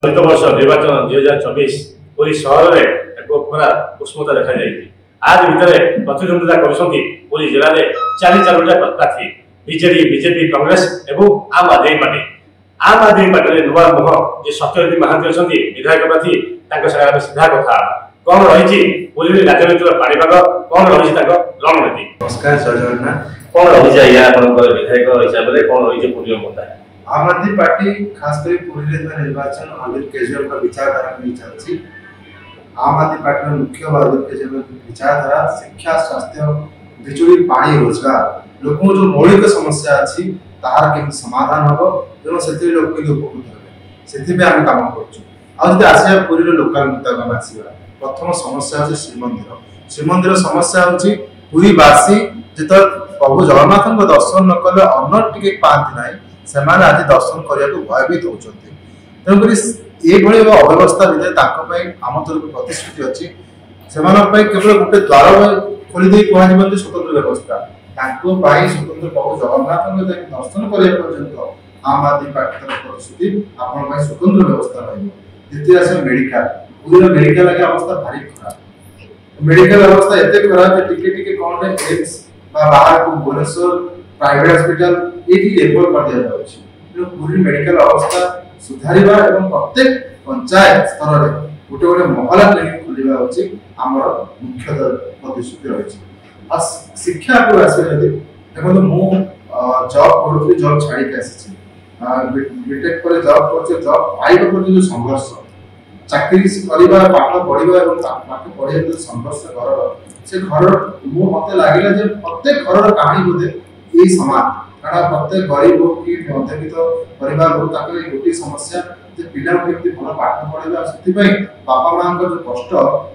चलित वर्ष निर्वाचन 2024 पुरी सहर में एक खरा उष्मता देखा जाएगी। आज भितर प्रतिद्वंदिता करुँच पुरी जिले में 40 प्रार्थी बीजेडी बीजेपी कांग्रेस एवं आम आदमी पार्टी। आम आदमी पार्टी नुआ मुह जे सत्यवती महांती अच्छा विधायक प्रार्थी सीधा कथा कौन रही पुरी राजनीतिर पाणीपाग कौन रही रणनीति। नमस्कार जय जगन्नाथ। कौन रही विधायक हिसाब से कौन रही पुरी मुद्दा आम आदमी पार्टी खास कर पुरी निर्वाचन अरविंद केजरीवाल का विचारधारा नहीं चलती। आम आदमी पार्टी मुख्य अरविंद केजरीवाल की विचारधारा शिक्षा स्वास्थ्य बिजुली पानी रोजगार लोक जो मौलिक समस्या अच्छी तार के समाधान हम तेणु से लोक उपकृत हे से आम कम कर आसा पुरी लोकल मुद्दा आम आसवा। प्रथम समस्या हूँ श्रीमंदिर समस्या हूँ पुरीवासी जो प्रभु जगन्नाथ दर्शन न कले अन्न टी पाती ना से आज दर्शन करने को भयभीत होती। तेणुक ये अव्यवस्था भितर आम तरफ प्रतिश्रुति अच्छी से केवल गोटे द्वार खोलीदे कह स्वतंत्र व्यवस्था स्वतंत्र प्रभु जगन्नाथ दर्शन करने पर्यटन आम आदमी पार्टी तरफ प्रतिश्रुति आप स्वतंत्र व्यवस्था रही। आस मेडिकल पूरा मेडिकल आगे अवस्था भारी खराब। मेडिकल अवस्था एत खराब टिके कौन एम्स बाहर को भुवनेश्वर प्राइवेट हॉस्पिटल ये रेफर कर दिया जाए। पूरी मेडिकल अवस्था सुधारिबा एवं प्रत्येक पंचायत स्तर में गोटे गोटे महला क्लिनिक खोलिबा होची हमर मुख्य प्रतिश्रुति रही। शिक्षा को आसे देखो मु जॉब करथि जॉब छाड़ी के आसी बीटेक पर जॉब करछे जॉब पाइबा पर जो संघर्ष चाकरी करबा पाठ पढ़िबा एवं पाठ पढ़िबा जो संघर्ष घर से घर मु मते लागिला जे प्रत्येक घर कहानी बोधे ये समान कारण प्रत्येक गरीब हो कि मध्यवित्त परिवार हो गोटे समस्या पिला केमती भल पाठ पढ़ा से बापा माँ जो कष्ट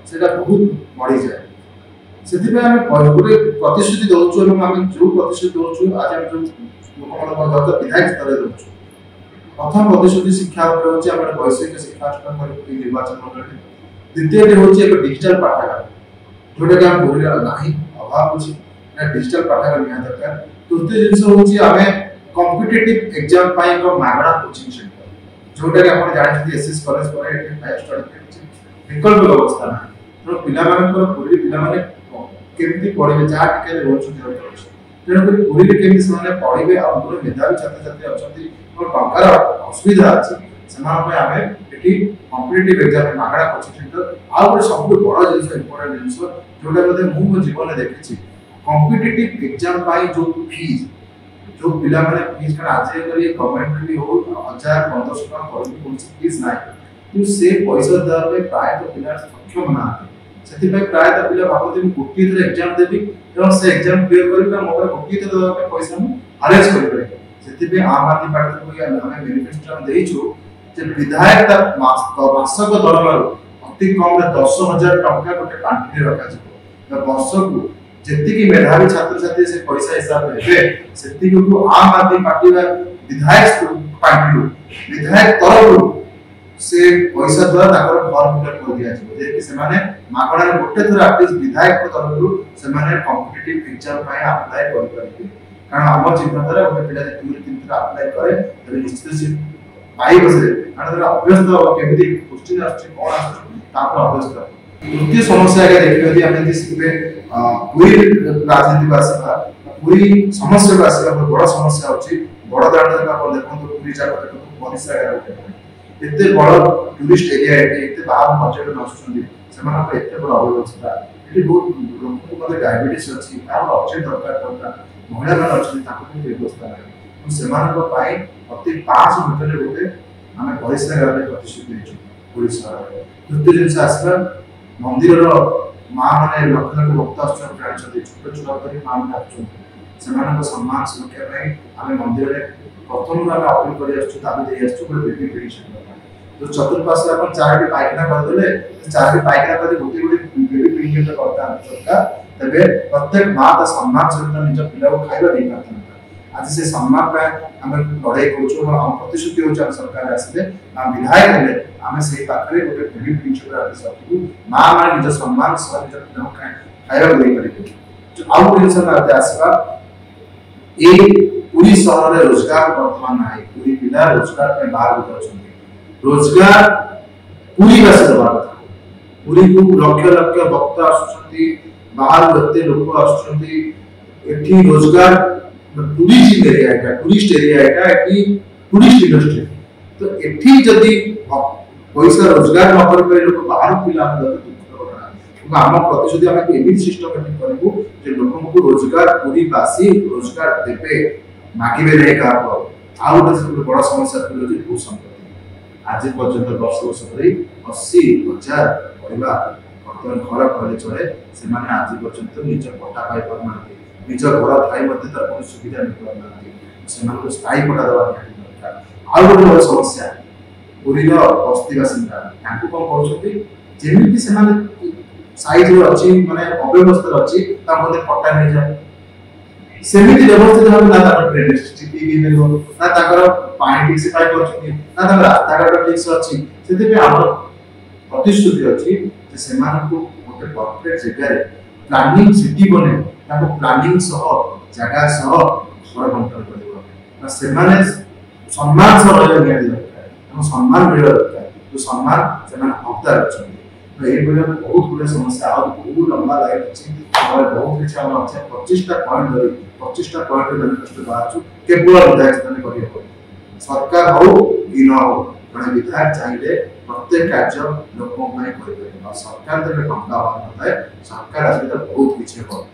से बहुत बढ़ी जाए से गोटे प्रतिश्रुति दौचु आम जो प्रतिश्रुति दौचु आज आम जो विधायक स्तर दौचु प्रथम प्रतिश्रुति शिक्षा वैषयिक शिक्षा निर्वाचन मंडल। द्वितीय हूँ एक डिजिटल पाठागार जोटा कि आम बोल ना अभाव अच्छी डिजिटल पाठागार निया दरकार। तृतीय जिनस हूँ आम कॉम्पिटिटिव एग्जाम मागणा कोचिंग सेंटर जोटा कि आप जानते एसएस कॉलेज पर हायर स्टडी विकल्प व्यवस्था ना तेणु पिला पूरी पिला केमती पढ़े जहाँ टिके रोच तेणुक पूरी केमी से पढ़े आ मेधावी छात्र छात्री अच्छा टंकार असुविधा अच्छी से कॉम्पिटिटिव एग्जाम मागणा कोचिंग सेंटर आउ सब बड़ जिन इम्पोर्टेंट जिनस जोटा मो जीवन देखी कॉम्पिटिटिव एग्जाम जो फीस जो पिला माने फीस कारण आज गवर्नमेंट भी हो 1000-1500 टका फीस ना कि से पैसा देवे प्राय तो पिला सक्षम ना से प्राय तो पिला भावते गोटे थर एग्जाम देवी और से एग्जाम क्लियर कर मोर गोटे थर देवा पैसा अरेंज कर आम आदमी पार्टी को आम मैनिफेस्टो देचु विधायक मासक दरमार अति कम 10,000 टका गोटे पांठी रखा वर्ष को जी मेधावी छात्र छात्री से पैसा हिसाब से आम आदमी पार्टी विधायक पार्टी विधायक तरफ से पैसा द्वारा फर्म फिलअप कर दिया जाए मागणा गोटे थर आटलिस्ट विधायक तरफ से कॉम्पिटिटिव एग्जाम अप्लाई कर कारण आम चिंताधारा गोटे पिला 2-3 थर अप्लाई करे तबे निश्चित से पाई बसे कारण अभ्यस्त केमिति क्वेश्चन आछे कोन आछे तापर अभ्यस्त। तृतीय समस्या आगे देखिए आम पूरी राजनीति को आसवा पूरी समस्या को आसवा बड़ समस्या अच्छी बड़ दाण्ड देखो पूरी जगह देखो परिस्रा एत बड़ टूरिस्ट एरिया एत बाहर पर्यटन आसते बड़ अव्यवस्था ये बहुत लोक डायबिटीज अच्छी अर्जेंट दरकार महिला मैंने अच्छी व्यवस्था ना से प्रति 500 मीटर गोटे आम परिस्रा प्रतिश्रुति ओडिशा। तृतीय जिन आसवा मंदिर माँ मैंने लक्ष लक्ष भक्त आसते छोट छोट कर माँ मैंने सम्मान सुरक्षा आम मंदिर में प्रथम आम अपील कर दाबी बेबी पिढ़ी जो चतुर्पार्श्व आप 4टी पायखाना करदे 4टी पायखाना कर गोटे गोटे बेबी पिढ़ी करता सरकार तेरे प्रत्येक माँ सम्मान सहित निज पिला को खाଇବା दे पाता आज से सम्मान आम लड़ाई करूँ आम प्रतिश्रुति हो सरकार आसते विधायक हेले आम से पाखे गोटे बेबी पिढ़ी माँ मैंने निज सम्मान सह निज पिला खाଇବା दे पारे। आउ गोटे आसवा ये पूरी सहर में रोजगार बर्तमान ना पूरी पिला रोजगार बाहर अच्छा रोजगार पूरी बासी दवा कथा पूरी को लक्ष लक्ष भक्त आसुचंती बाहर गते लोक आसुचंती एठी रोजगार टूरिस्ट एरिया का टूरिस्ट एरिया का एठी टूरिस्ट इंडस्ट्री तो एठी जदी पैसा रोजगार न कर पे लोक बाहर पिला आम प्रतिश्रुति आम एमि सिस्टमेटिक करूँ जे लोक को रोजगार पूरी बासी रोजगार देवे मागिबे नहीं क्या आउ गोटे बड़ समस्या भू संपत्ति आज पर्यटन वर्ष वर्ष धरी 80,000 परिवार बर्तमान घर कहले चले से आज पर्यटन निज पट्टा पाई पारना निज घर थाई तार सुविधा नहीं पारना से स्थायी पट्टा देवा दरकार आउ गोटे बड़ समस्या पुरीर बस्ती बासिंदा कौन कर साइज अच्छी माने अव्यवस्था अच्छी पट्टा नहीं जाए सेमिति व्यवस्थित भाव ना ड्रेनेज ठीक देबो ना ताकर पानी ठीक से पाई परछथि ना ताकर रास्ता घाट ठीक से अछि सेते पे हमर प्रतिश्रुति अछि जे सेमान को ओते परफेक्ट जगह रे प्लानिंग सिटी बने ताको प्लानिंग सह जगह सह घर बंटन करबो ना सेमाने सम्मान सह रहे निया दरकार हम सम्मान मिल दरकार जो सम्मान सेमान हकदार अछि तो ये बहुत गुड़े समस्या आ बहुत लंबा लाइन अच्छी और बहुत किसी आम अच्छे 25टा पॉइंट धरी 25टा पॉइंट मैनिफेस्टो बाहर केवल विधायक स्थान कर सरकार हो कि न हो जड़े विधायक चाहिए प्रत्येक कार्य लोकों कर सरकार जब टंका अभाव नए सरकार आज बहुत किसी हो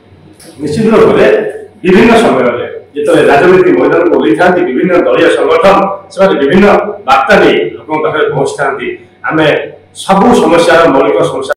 निश्चित रूप से विभिन्न समय जो राजनीति मैदान को ओल्लि था विभिन्न दलीय संगठन से विभिन्न बार्ता नहीं लोक पहुंची था आम सब समस्या मौलिक समस्या